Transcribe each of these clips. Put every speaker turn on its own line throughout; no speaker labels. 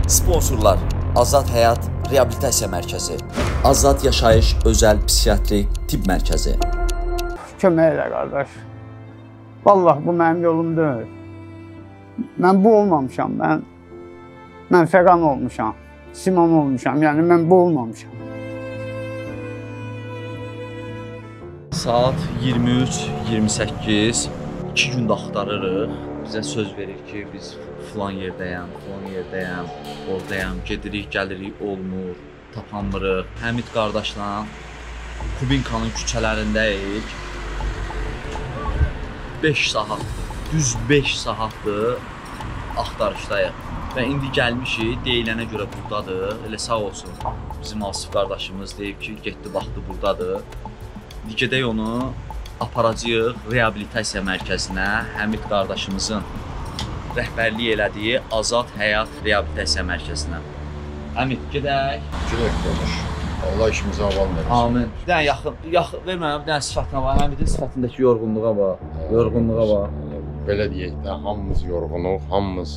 Sponsorlar: Azad Həyat Reabilitasiya Mərkəzi, Azad Yaşayış Özəl Psixiatrik Tibb Mərkəzi.
Kömək elə qardaş. Vallahi bu mənim yolum deyil. Mən bu olmamışam, mən Fəqan olmuşam, Simon olmuşam, yəni mən bu olmamışam.
Saat 23:28, 2 gündə axtarırıq. Bizə söz verir ki, biz filan yerdəyəm, oradayam, gedirik, gəlirik, olmur, tapanmırıq. Həmid qardaşla Kubinkanın küçələrindəyik. 5 saatdır, düz 5 saatdır axtarışdayıq. Və indi gəlmişik, deyilənə görə buradadır. Elə sağ olsun, bizim Asif qardaşımız deyib ki, getdi, baxdı buradadır. İndi gedək onu aparacağıq reabilitasiya mərkəzinə, Həmid qardaşımızın rəhbərlik elədiyi Azad Həyat Reabilitasiya Mərkəzinə. Həmid, gedək.
Gedək qardaş. Allah işimizi avan versin.
Amin. Bir dənə yaxın ver mənə, bir dənə sifətinə bax. Həmidin sifətindəki yorğunluğa bax. Yorğunluğa bax.
Belə deyək də, hamımız yorğunuq, hamımız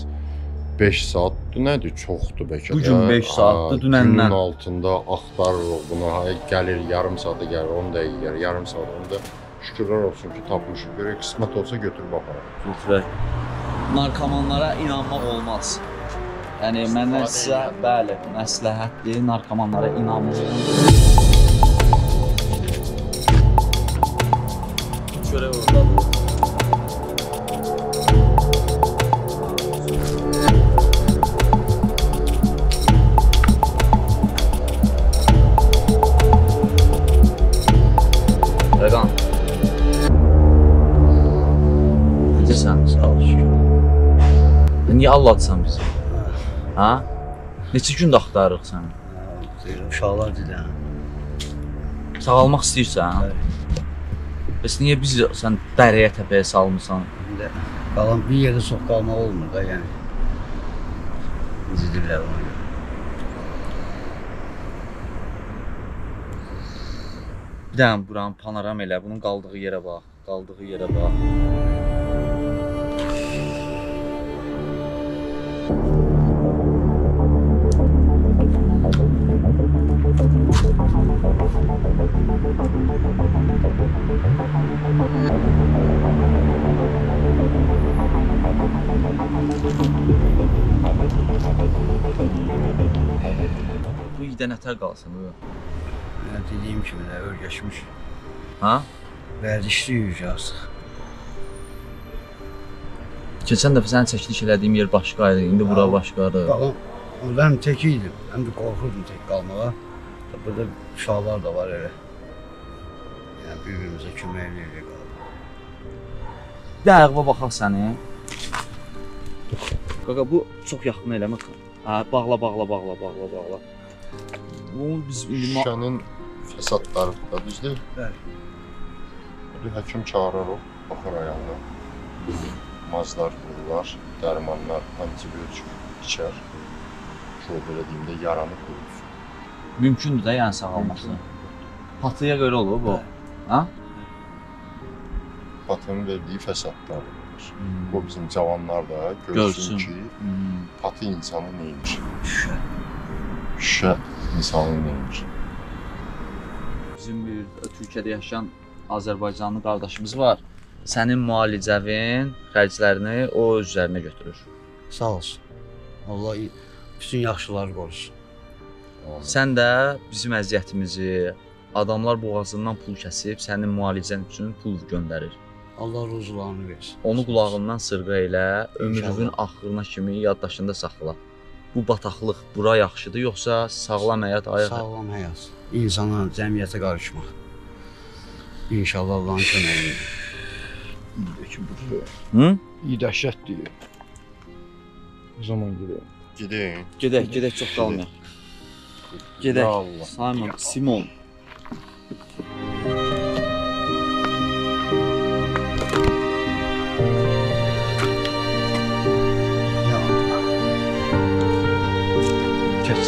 5 saat nədir? Çoxdur bəlkə də.
Bu gün 5 saatdır, dünəndən.
Günün altında axtarırıq bunu. Gəlir, yarım saata gəlir, 10 dəqiqə gəlir, yarım saat. Onda şükürlər olsun ki, tapmışıq. Görək, qismət olsa götürüb aparaq.
Götürək. Narkomanlara inanmaq olmaz. Yəni, məndən sizə, bəli, məsləhətdir, narkomanlara inanmayın. Görək oradadır. Fəqan. Necəsən? Sağ ol, şükür. Niyə allatsan bizi? Ha? Neçə gündə axtarırıq səni?
Uşaqlar dilən.
Sağalmaq istəyirsən? Bəs niyə bizi sən dərəyə, təpəyə salmısan?
Qalan bir yerdə çox qalmaq olmur da, yəni. İncidirlər ona görə.
Bir dənə buranın panoram elə, bunun qaldığı yerə bax, qaldığı yerə bax. Bu idə nətər qalsın, bu?
Dediyim kimi də örgəşmiş.
Ha?
Vərdişli yürüyüş artıq.
Keçən dəfə sənin çəkiliş elədiyim yer başqaydı, indi bura başqadır.
Qalan, mən tək idim, həm də qorxurdum tək qalmağa. Burada uşaqlar da var elə. Yəni, bir-birimizə kömək eləyirik qalma.
Bir də ayağıma baxaq səni. Qaqa, bu çox yaxın eləmə. Bağla. Bunu biz indi...
Şüşənin fəsadları da düzdür?
Bəli.
Bir həkim çağırırıq, baxır ayağına. Mazlar vururlar, dərmanlar, antibiotik içər. Şöyle belə deyim də, yaranı qurulsun.
Mümkündür də yəni sağalması. Patıya görə olur bu. Ha?
Patının verdiyi fəsadlar olur. Bu bizim cavanlar da görsün ki, patı insanı neymiş? Şüşə insanı neymiş?
Bizim bir Türkiyədə yaşayan Azərbaycanlı qardaşımız var. Sənin müalicəvin xərclərini o öz üzərinə götürür.
Sağ olsun. Allah bütün yaxşıları qorusun.
Sən də bizim əziyyətimizi, adamlar boğazından pul kəsib, sənin müalicən üçün pul göndərir.
Allah ruzularını versin.
Onu qulağından sırğa elə, ömrünün axırına kimi yaddaşında saxla. Bu bataqlıq bura yaxşıdır, yoxsa sağlam həyat ayaq?
Sağlam həyat. İnsana, cəmiyyətə qarışmaq. İnşallah Allah'ın köməyini.
Hı?
İyi dəhşət deyir. O zaman gedək.
Gedək.
Çox qalmayaq. Gedək. Simon. Keç.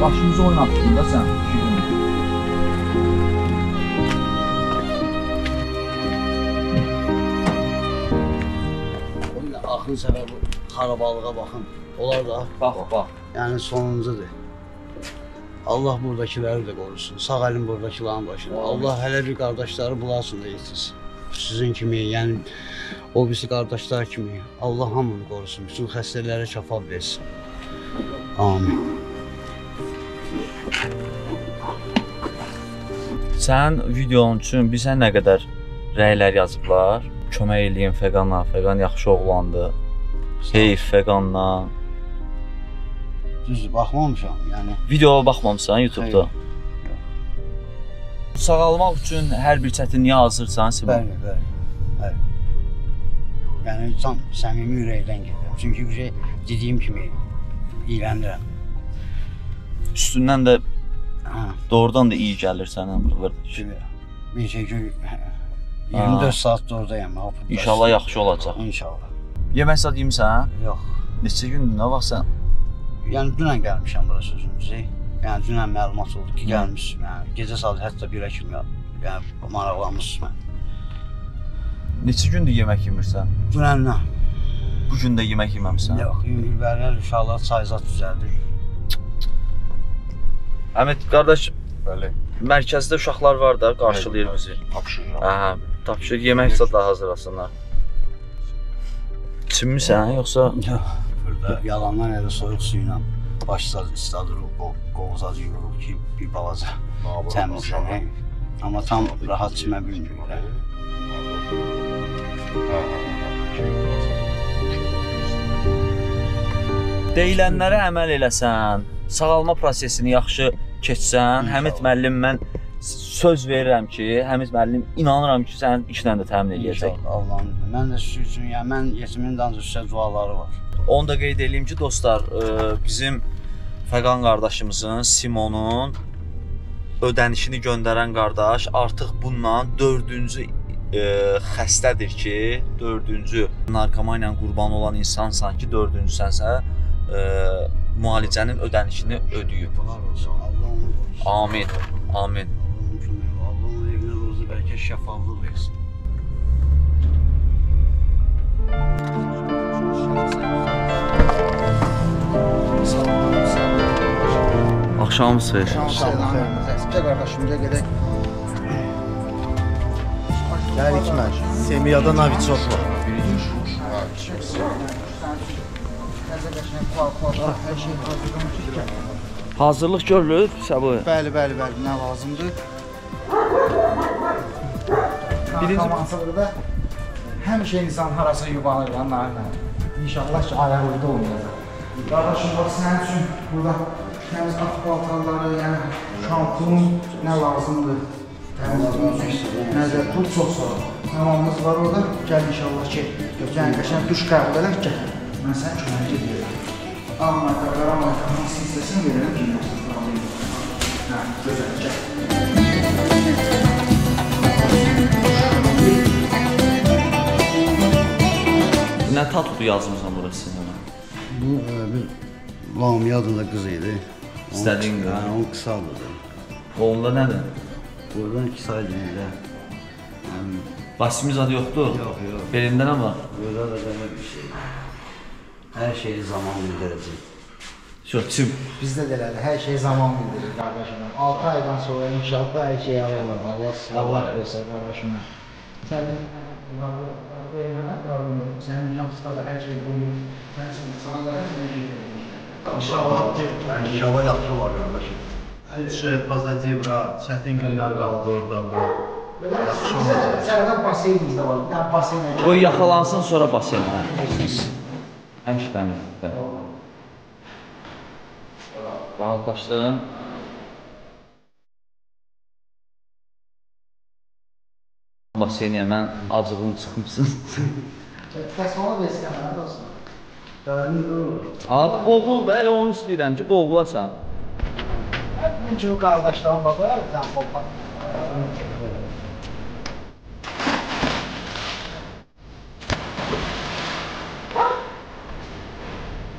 Başımızı oynattın da sən.
axır səbəb xarabalığa baxın. Onlar da
Bax.
yəni sonuncudur. Allah buradakiləri də qorusun. Sağ əlin buradakilərin başında. Allah hələ bir qardaşları bulasın da yetirsin. Sizin kimi, yəni o birisi qardaşlar kimi Allah hamını qorusun. Bütün xəstələrə şəfa versin. Amin.
Sən videonun üçün bizə nə qədər rəylər yazıblar? Kömək eləyin Fəqana, Fəqan yaxşı oğlandı. Heyf Fəqanla.
Düzdür, baxmamışam, yəni.
Videoya baxmamısan YouTube-da? Sağalmaq üçün hər bir çətinliyə hazırsan, Simon?
Bəli. Yəni tam səmimi ürəkdən gedirəm. Çünki bir şey dediyim kimi iyrənirəm.
Üstündən də doğrudan da iyi gəlir sənə burada.
Bir şey ki 24 saat da oradayım.
İnşallah yaxşı olacaq.
İnşallah.
Yemək zad yemisən?
Yox.
Neçə gündür, nə vaxt sən?
Yəni dünən gəlmişəm bura sözümüzü. Yəni dünən məlumat oldu ki, gəlmişəm. Yəni gecə saat hətta 1-ə kimi yəni maraqlanmışsınız mən.
Neçə gündür yemək yemirsən?
Dünəndən.
Bu gün də yemək yeməmisən?
Yox, Ülbərlər uşaqlar çayzat düzəldir.
Həmid qardaş,
Bəli.
mərkəzdə uşaqlar var da, qarşılayır bizi.
Tapşırıram.
Tapşır, yemək zad hazırlasınlar. Çinmisən, yoxsa?
Yox, burada yalandan elə soyuq su ilə başsaz istadırıq, qovzaz yuyuruq ki, bir balaca təmizlənək. Amma tam rahat çimə bilmirik.
Deyilənlərə əməl eləsən, sağalma prosesini yaxşı keçsən, Həmid müəllim mən söz verirəm ki, Həmid müəllim inanıram ki, sənin işlə də təmin edəcək.
Allah'ın izniyle. Mən də sizin üçün, yəni mən yetimin də sizə duaları var.
Onu da qeyd edeyim ki, dostlar, bizim Fəqan qardaşımızın, Simonun ödənişini göndərən qardaş artıq bundan 4-cü xəstədir ki, 4-cü narkomaniya qurban olan insansan ki, 4-cüsənsə müalicənin ödənişini ödəyib.
Allah onu qorusun.
Amin. Amin.
Allah onun evinə ruzu bəlkə şəfaflıq versin.
Axşamınız xeyir.
Sizə qardaşımıza gedək. Gəlik mən. Semiyada Naviçovla.
Hazırlıq görülür, Səbuhi.
Bəli, nə lazımdır? Narkomansılıqda həmişə insan harasa yubanır ya, İnşallah ki, ayaqlıqda olmayacaq. Qardaşım, bax, sənin üçün burada təmiz at paltarları, yəni şampun nə lazımdır? Nəzər tut, çox sağ ol. Hamamımız var orada, gəl inşallah ki, yəni qəşən duş qəbul edək, gəl. Mən sənə kömək edirəm. Ağmayda, qaramayda, hansı istəsin verirəm ki, hə, gözəl, gəl.
Nə tatlı yazmısan burası sənə?
Bu bir Lamiya adında qız idi.
İstədiyin qız?
Hə, onun qısa adıdır.
Onda nədir?
Buradan 2 say dilində.
Basimiz adı yoxdur?
Yox.
Belində nə var?
Burada da belə bir şey. Hər şeyi zaman bildirəcək.
Çim.
Bizdə də elədir, hər şey zaman bildirir qardaşım. 6 aydan sonra inşallah hər şey alırlar. Allah versin qardaşım. Sənin yaptıqları hər şey buyur. Mən sana da hər şey İnşallah
yaxşı var qardaşım.
Pozadivra, çətin günlər qaldı orada. Sərdə baseynimizdə var. Baseynə.
Qoy yaxalansın, sonra baseynə. Həmişə təmin. Rahat başlayın. Baseynə mən acığım çıxmışsın.
Bəs ona versin mənə dostum.
Boğul da, elə onu istəyirəm ki, boğulasan.
Çünkü kardeşlerim bakar, sen kopar.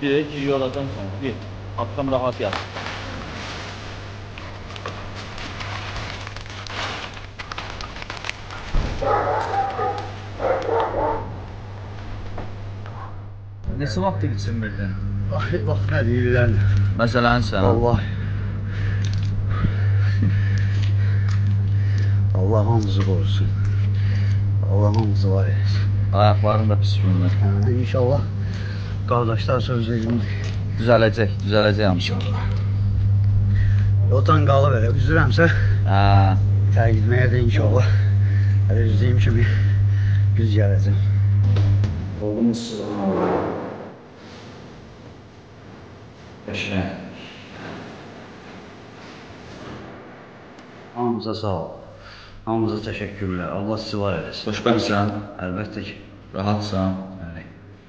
Bir yoladan sonra, bir. Akşam rahat yat. Neçə vaxt keçirmirdin?
Bax nə deyirlər.
Məsələn sən.
Allah. Allah hamımızı qorusun. Allah hamımızı var etsin.
Ayaqların da pis günlər.
İnşallah qardaşlar sözlərimdir.
Düzələcək.
İnşallah. Yotan qalıb elə üzürəmsə, tərgitməyə də inşallah elə üzdüyüm kimi güz gələcəm. Oğlumuz
Qəşəng.
hamımıza sağ ol. Hamımıza təşəkkürlər. Allah sizi var eləsin.
Xoşbəxtsən?
Əlbəttə ki.
Rahatsan?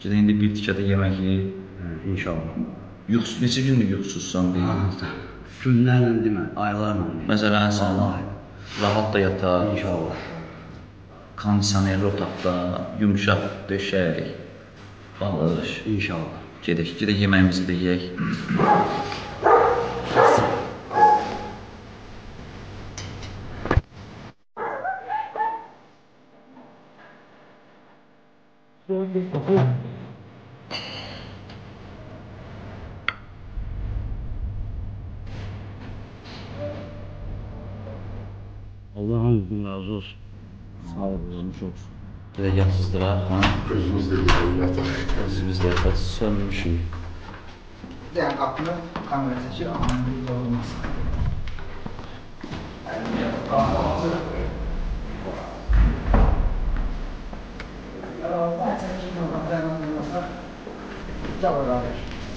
Gədə indi bir tikədə yemək yeyib.
İnşallah.
Neçə gündür yuxusuzsan deyil?
Günlərlə demə, aylarla.
Məsələn sən rahat da yatar.
İnşallah.
Kondisionerli otaqda, yumşaq döşək, balış.
İnşallah.
Gedək yeməyimizi də yeyək.
Allah hamımızdan razı olsun.
Sağ olun, çox. Belə yatsızdıraq, ha?
Gözümüzdə yataq.
Özümüz də yataq, sönmüşük.
Yəni qapını kamera çəkir, amma burada olmaz.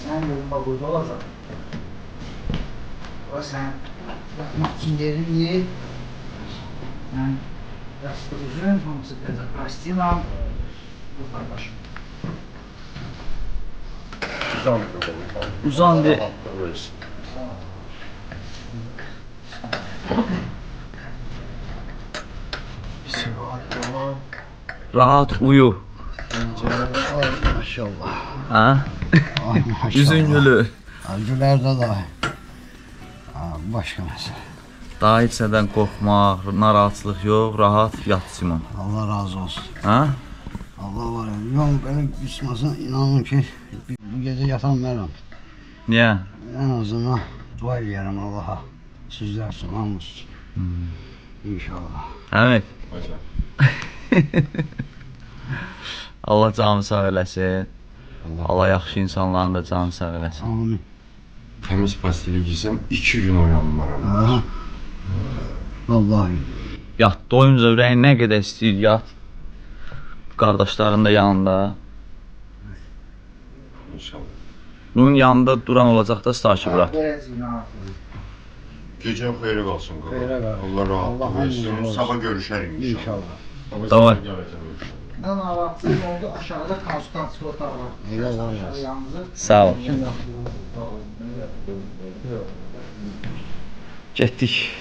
Sən yolunda burada olasan. O sən yatmaq üçün yerin ye. Yəni yastığı üzün, hamısı qədər plastina. Bu qardaşım.
Uzandı. Rahat uyu.
Maşallah.
Ha?
Ay maşallah.
Yüzün gülü.
Gülər də dahi. Başqa məsələ.
Daha heç nədən qorxmaq, narahatlıq yox, rahat yat Simon.
Allah razı olsun.
Ha?
Allah var ya. Yox, belə qismasına inanın ki, bu gecə yatan mənəm.
Niyə?
En azından dua eləyərəm Allaha. Sizlər üçün, hamımız üçün. İnşallah.
Həmid. Allah canını sağ eləsin. Allah yaxşı insanların da canını sağ eləsin.
Amin.
Təmiz pastili giysəm 2 gün oyanmaram.
Aha. Vallahi.
Yat, doyunca ürəyin nə qədər istəyir, yat. Qardaşların da yanında.
İnşallah.
Bunun yanında duran olacaq da Starkı bırak.
Gecən xeyri qalsın.
Xeyrə qalsın.
Allah rahatlıq
Allah
versin.
hamımızın olsun.
Sabah görüşərik inşallah.
İnşallah.
Davay.
Mən ağabeyim oldu, aşağıda konsultasiya otağı var.
Allah razı olsun.
Yalnız
Sağ ol. Getdik.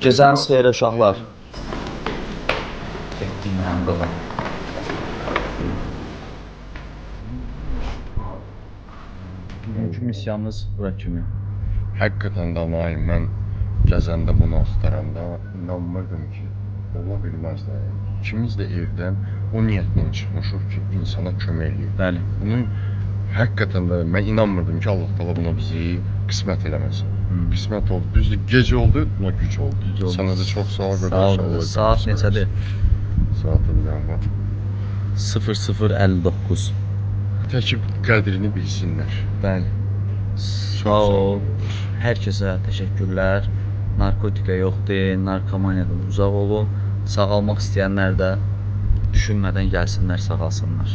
Gecəniz xeyrə uşaqlar. Getdik mənim qalan. Bugünkü misyamız bura kimi.
Həqiqətən də Nail, mən gəzəndə bunu axtaranda inanmırdım ki, ola bilməz də. İkimiz də evdən o niyyətlə çıxmışıq ki, insana kömək eləyir.
Bəli.
Bunun həqiqətən də mən inanmırdım ki, Allah təala buna bizi qismət eləməsin. Qismət oldu. Düzdür, gec oldu, buna güc oldu. Sənə də çox sağ ol.
Sağ ol. Saat neçədir?
Saatı bilmirəm bax.
00:59.
Təki qədrini bilsinlər.
Bəli. Sağ ol. Hər kəsə təşəkkürlər. Narkotika yoxdur, narkomaniyadan uzaq olun. Sağalmaq istəyənlər də düşünmədən gəlsinlər, sağalsınlar.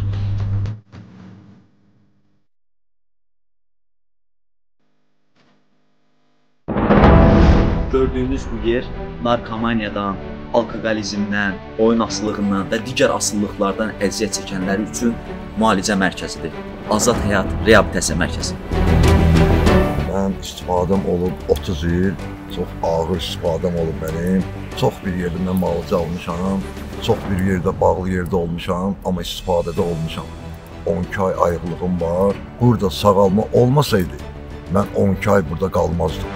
Gördüyünüz bu yer narkomaniyadan, alkoqolizmdən, oyun asılılığından və digər asılılıqlardan əziyyət çəkənlər üçün müalicə mərkəzidir. Azad Həyat Reabilitasiya Mərkəzi.
Mən istifadəm olub 30 il, çox ağır istifadəm olub mənim. Çox bir yerdə mən müalicə almışam, çox bir yerdə bağlı yerdə olmuşam, amma istifadədə olmuşam. 12 ay ayıqlığım var. Burada sağalma olmasaydı, mən 12 ay burada qalmazdım.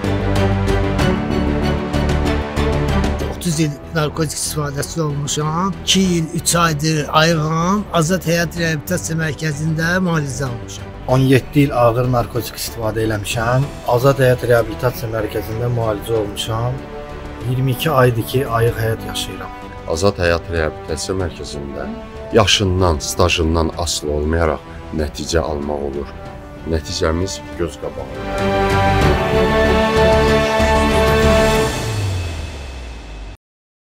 Çox
30 il narkotik istifadəsi olmuşam. 2 il 3 aydır ayığam. Azad Həyat Reabilitasiya Mərkəzində müalicə almışam.
17 il ağır narkotik istifadə eləmişəm. Azad Həyat Reabilitasiya Mərkəzində müalicə olmuşam. 22 aydır ki, ayıq həyat yaşayıram.
Azad Həyat Reabilitasiya Mərkəzində yaşından, stajından asılı olmayaraq nəticə almaq olur. Nəticəmiz göz qabağında.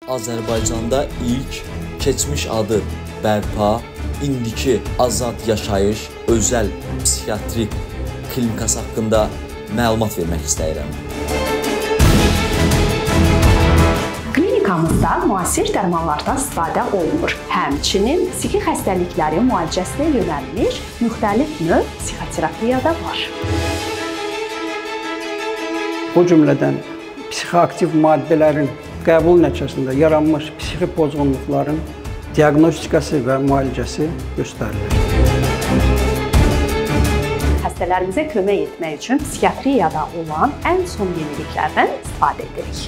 Azərbaycanda ilk keçmiş adı bərpa, indiki Azad Yaşayış özəl psixiatrik klinikası haqqında məlumat vermək istəyirəm.
Klinikamızda müasir dərmanlardan istifadə olunur. Həmçinin psixi xəstəliklərin müalicəsinə yönəlmiş müxtəlif növ psixoterapiya da var.
O cümlədən psixoaktiv maddələrin qəbul nəticəsində yaranmış psixi pozğunluqların diaqnostikası və müalicəsi göstərilir.
Xəstələrimizə kömək etmək üçün psixiatriyada olan ən son yeniliklərdən istifadə edirik.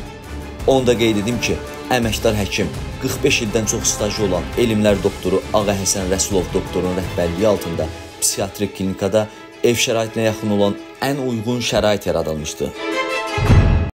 Onu da qeyd edim ki, əməkdar həkim 45 ildən çox stajı olan elmlər doktoru Ağa Həsən Rəsulov doktorun rəhbərliyi altında psixiatrik klinikada ev şəraitinə yaxın olan ən uyğun şərait yaradılmışdı.